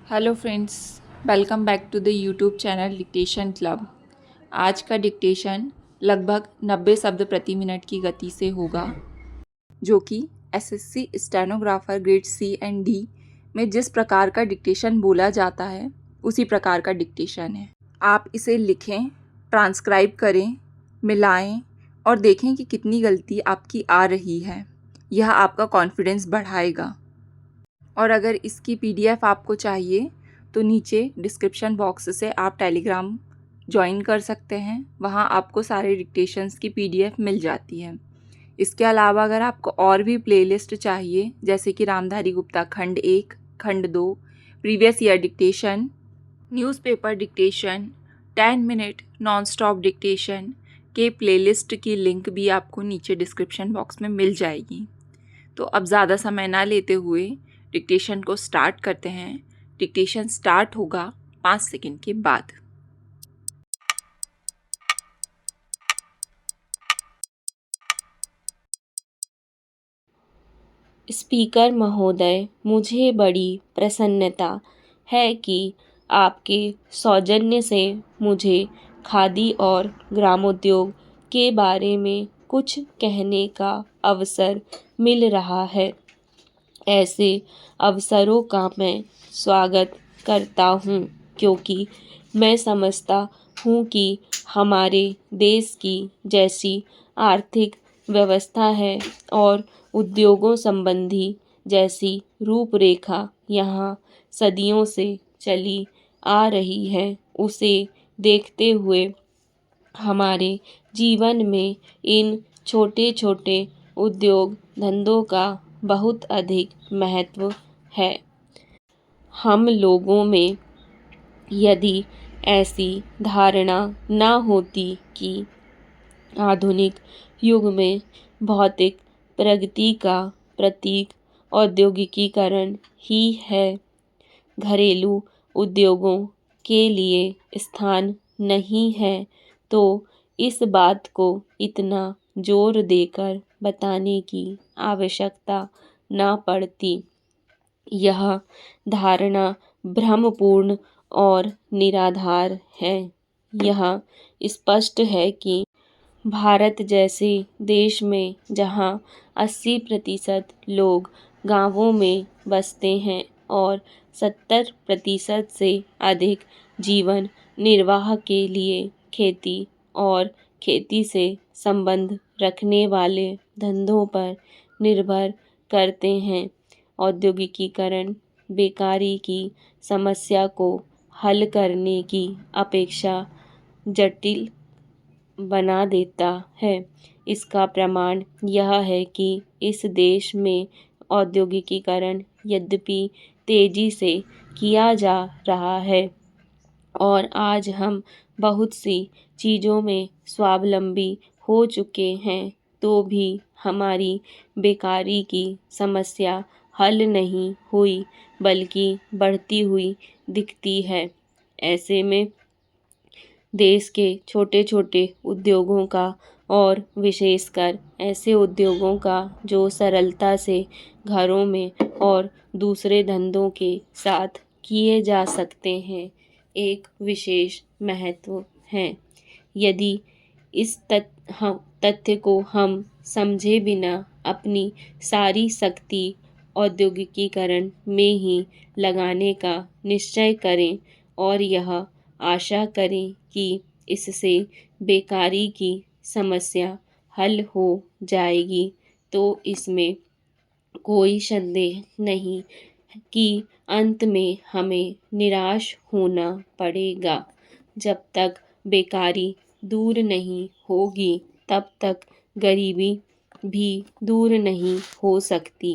Hello friends, welcome back to the YouTube channel dictation club. आज का dictation लगभग 90 शब्द प्रति मिनट की गति से होगा, जो कि SSC stenographer grade C and D में जिस प्रकार का डिक्टेशन बोला जाता है उसी प्रकार का डिक्टेशन है। आप इसे लिखें, ट्रांसक्राइब करें, मिलाएं और देखें कि कितनी गलती आपकी आ रही है। यह आपका कॉन्फिडेंस बढ़ाएगा। और अगर इसकी पीडीएफ आपको चाहिए तो नीचे डिस्क्रिप्शन बॉक्स से आप टेलीग्राम ज्वाइन कर सकते हैं। वहाँ आपको सारे डिक्टेशंस की पीडीएफ मिल जाती है। इसके अलावा अगर आपको और भी प्लेलिस्ट चाहिए, जैसे कि रामधारी गुप्ता खंड 1, खंड 2, previous year dictation, newspaper dictation, 10 minute non stop dictation के प्लेलिस्ट की लिंक भी आपको नीचे डिस्क्रिप्शन बॉक्स में मिल जाएगी। तो अब ज़्यादा समय ना लेते हुए डिक्टेशन को स्टार्ट करते हैं। डिक्टेशन स्टार्ट होगा 5 सेकंड के बाद। स्पीकर महोदय, मुझे बड़ी प्रसन्नता है कि आपके सौजन्य से मुझे खादी और ग्रामोद्योग के बारे में कुछ कहने का अवसर मिल रहा है। ऐसे अवसरों का मैं स्वागत करता हूँ, क्योंकि मैं समझता हूँ कि हमारे देश की जैसी आर्थिक व्यवस्था है और उद्योगों संबंधी जैसी रूपरेखा यहाँ सदियों से चली आ रही है, उसे देखते हुए हमारे जीवन में इन छोटे छोटे उद्योग धंधों का बहुत अधिक महत्व है। हम लोगों में यदि ऐसी धारणा न होती कि आधुनिक युग में भौतिक प्रगति का प्रतीक औद्योगिकीकरण ही है, घरेलू उद्योगों के लिए स्थान नहीं है, तो इस बात को इतना जोर देकर बताने की आवश्यकता न पड़ती। यह धारणा भ्रमपूर्ण और निराधार है। यह स्पष्ट है कि भारत जैसे देश में जहाँ 80% लोग गांवों में बसते हैं और 70% से अधिक जीवन निर्वाह के लिए खेती और खेती से संबंध रखने वाले धंधों पर निर्भर करते हैं, औद्योगिकीकरण बेकारी की समस्या को हल करने की अपेक्षा जटिल बना देता है। इसका प्रमाण यह है कि इस देश में औद्योगिकीकरण यद्यपि तेजी से किया जा रहा है और आज हम बहुत सी चीज़ों में स्वावलंबी हो चुके हैं, तो भी हमारी बेकारी की समस्या हल नहीं हुई, बल्कि बढ़ती हुई दिखती है। ऐसे में देश के छोटे छोटे उद्योगों का और विशेषकर ऐसे उद्योगों का जो सरलता से घरों में और दूसरे धंधों के साथ किए जा सकते हैं, एक विशेष महत्व है। यदि इस तथ्य को हम समझे बिना अपनी सारी शक्ति औद्योगिकीकरण में ही लगाने का निश्चय करें और यह आशा करें कि इससे बेकारी की समस्या हल हो जाएगी, तो इसमें कोई संदेह नहीं कि अंत में हमें निराश होना पड़ेगा। जब तक बेकारी दूर नहीं होगी, तब तक गरीबी भी दूर नहीं हो सकती,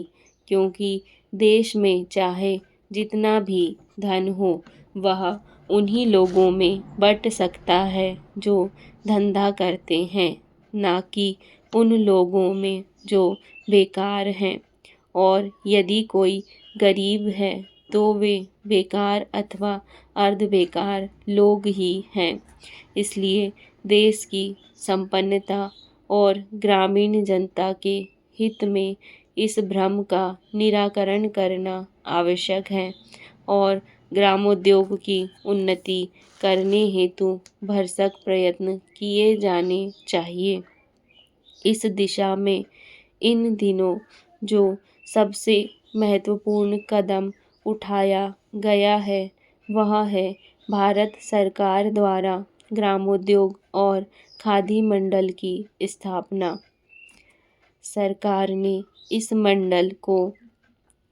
क्योंकि देश में चाहे जितना भी धन हो, वह उन्हीं लोगों में बंट सकता है जो धंधा करते हैं, ना कि उन लोगों में जो बेकार हैं। और यदि कोई गरीब है तो वे बेकार अथवा अर्ध बेकार लोग ही हैं। इसलिए देश की संपन्नता और ग्रामीण जनता के हित में इस भ्रम का निराकरण करना आवश्यक है और ग्रामोद्योग की उन्नति करने हेतु भरसक प्रयत्न किए जाने चाहिए। इस दिशा में इन दिनों जो सबसे महत्वपूर्ण कदम उठाया गया है वह है भारत सरकार द्वारा ग्रामोद्योग और खादी मंडल की स्थापना। सरकार ने इस मंडल को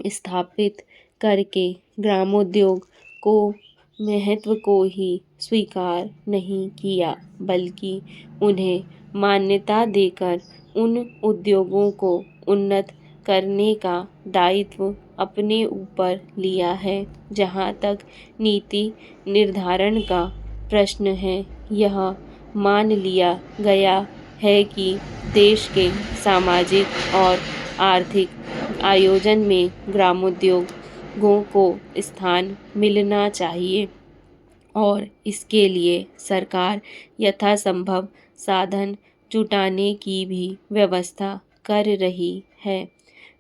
स्थापित करके ग्रामोद्योग को महत्व को ही स्वीकार नहीं किया, बल्कि उन्हें मान्यता देकर उन उद्योगों को उन्नत करने का दायित्व अपने ऊपर लिया है। जहाँ तक नीति निर्धारण का प्रश्न है, यह मान लिया गया है कि देश के सामाजिक और आर्थिक आयोजन में ग्रामोद्योगों को स्थान मिलना चाहिए और इसके लिए सरकार यथासंभव साधन जुटाने की भी व्यवस्था कर रही है।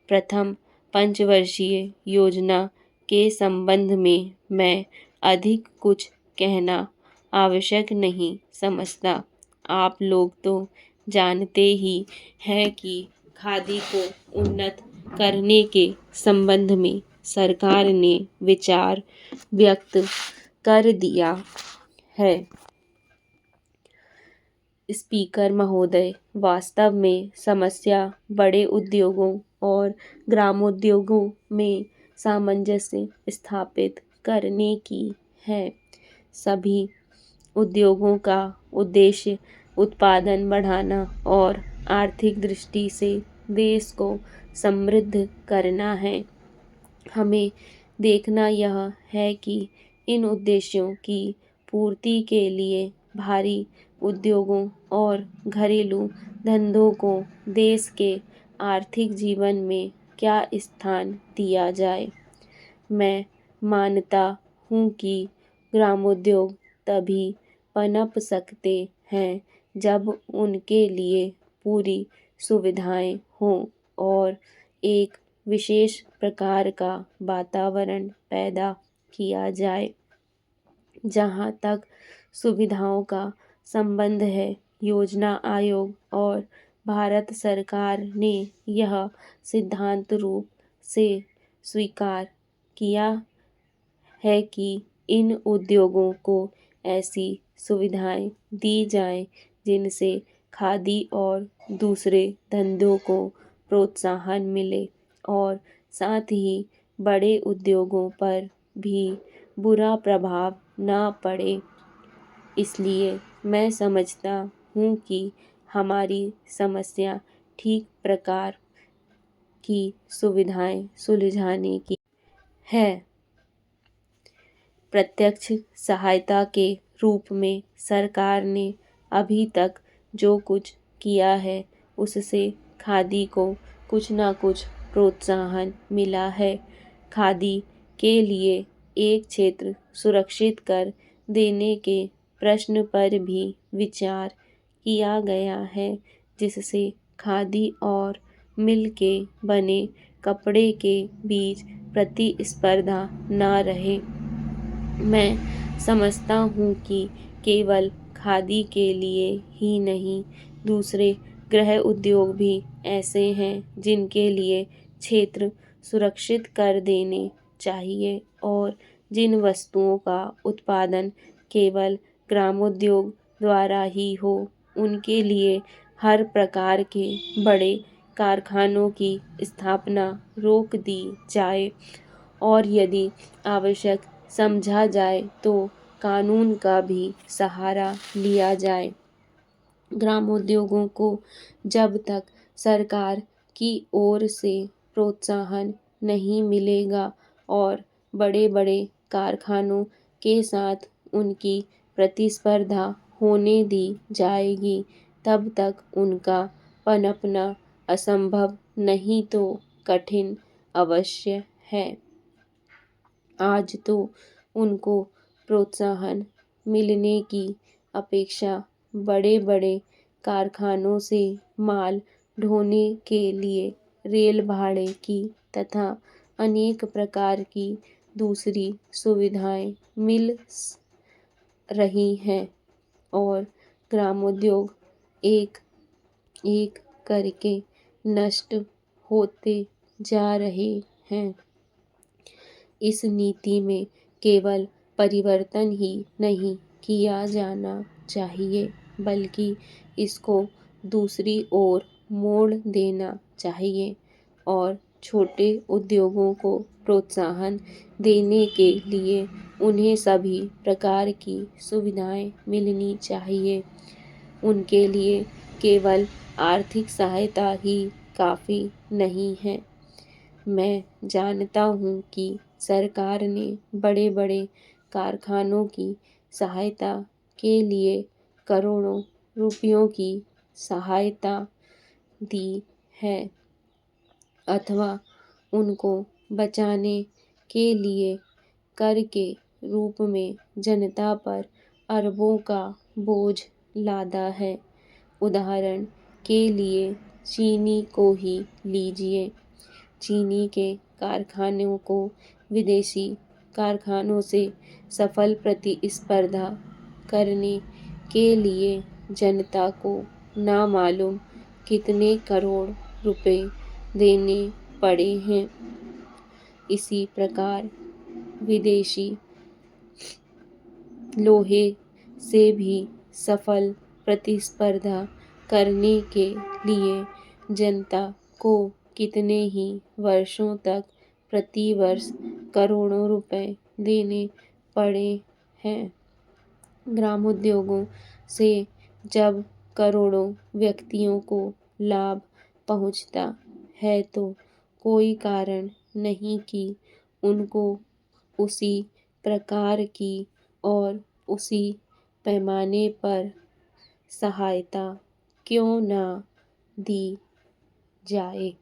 प्रथम पंचवर्षीय योजना के संबंध में मैं अधिक कुछ कहना आवश्यक नहीं समझता। आप लोग तो जानते ही हैं कि खादी को उन्नत करने के संबंध में सरकार ने विचार व्यक्त कर दिया है। स्पीकर महोदय, वास्तव में समस्या बड़े उद्योगों और ग्रामोद्योगों में सामंजस्य स्थापित करने की है। सभी उद्योगों का उद्देश्य उत्पादन बढ़ाना और आर्थिक दृष्टि से देश को समृद्ध करना है। हमें देखना यह है कि इन उद्देश्यों की पूर्ति के लिए भारी उद्योगों और घरेलू धंधों को देश के आर्थिक जीवन में क्या स्थान दिया जाए। मैं मानता हूँ कि ग्रामोद्योग तभी पनप सकते हैं जब उनके लिए पूरी सुविधाएं हों और एक विशेष प्रकार का वातावरण पैदा किया जाए। जहाँ तक सुविधाओं का संबंध है, योजना आयोग और भारत सरकार ने यह सिद्धांत रूप से स्वीकार किया है कि इन उद्योगों को ऐसी सुविधाएं दी जाएं जिनसे खादी और दूसरे धंधों को प्रोत्साहन मिले और साथ ही बड़े उद्योगों पर भी बुरा प्रभाव न पड़े। इसलिए मैं समझता हूँ कि हमारी समस्या ठीक प्रकार की सुविधाएं सुलझाने की है। प्रत्यक्ष सहायता के रूप में सरकार ने अभी तक जो कुछ किया है उससे खादी को कुछ ना कुछ प्रोत्साहन मिला है। खादी के लिए एक क्षेत्र सुरक्षित कर देने के प्रश्न पर भी विचार किया गया है, जिससे खादी और मिल के बने कपड़े के बीच प्रतिस्पर्धा न रहे। मैं समझता हूँ कि केवल खादी के लिए ही नहीं, दूसरे गृह उद्योग भी ऐसे हैं जिनके लिए क्षेत्र सुरक्षित कर देने चाहिए और जिन वस्तुओं का उत्पादन केवल ग्रामोद्योग द्वारा ही हो, उनके लिए हर प्रकार के बड़े कारखानों की स्थापना रोक दी जाए और यदि आवश्यक समझा जाए तो कानून का भी सहारा लिया जाए। ग्रामोद्योगों को जब तक सरकार की ओर से प्रोत्साहन नहीं मिलेगा और बड़े बड़े कारखानों के साथ उनकी प्रतिस्पर्धा होने दी जाएगी, तब तक उनका पनपना असंभव नहीं तो कठिन अवश्य है। आज तो उनको प्रोत्साहन मिलने की अपेक्षा बड़े बड़े कारखानों से माल ढोने के लिए रेल भाड़े की तथा अनेक प्रकार की दूसरी सुविधाएं मिल रही हैं और ग्रामोद्योग एक एक करके नष्ट होते जा रहे हैं। इस नीति में केवल परिवर्तन ही नहीं किया जाना चाहिए, बल्कि इसको दूसरी ओर मोड़ देना चाहिए और छोटे उद्योगों को प्रोत्साहन देने के लिए उन्हें सभी प्रकार की सुविधाएं मिलनी चाहिए। उनके लिए केवल आर्थिक सहायता ही काफ़ी नहीं है। मैं जानता हूँ कि सरकार ने बड़े बड़े कारखानों की सहायता के लिए करोड़ों रुपयों की सहायता दी है अथवा उनको बचाने के लिए कर के रूप में जनता पर अरबों का बोझ लादा है। उदाहरण के लिए चीनी को ही लीजिए। चीनी के कारखानों को विदेशी कारखानों से सफल प्रतिस्पर्धा करने के लिए जनता को नामालूम कितने करोड़ रुपए देने पड़े हैं। इसी प्रकार विदेशी लोहे से भी सफल प्रतिस्पर्धा करने के लिए जनता को कितने ही वर्षों तक प्रति वर्ष करोड़ों रुपए देने पड़े हैं। ग्रामोद्योगों से जब करोड़ों व्यक्तियों को लाभ पहुंचता है तो कोई कारण नहीं कि उनको उसी प्रकार की और उसी पैमाने पर सहायता क्यों ना दी जाए।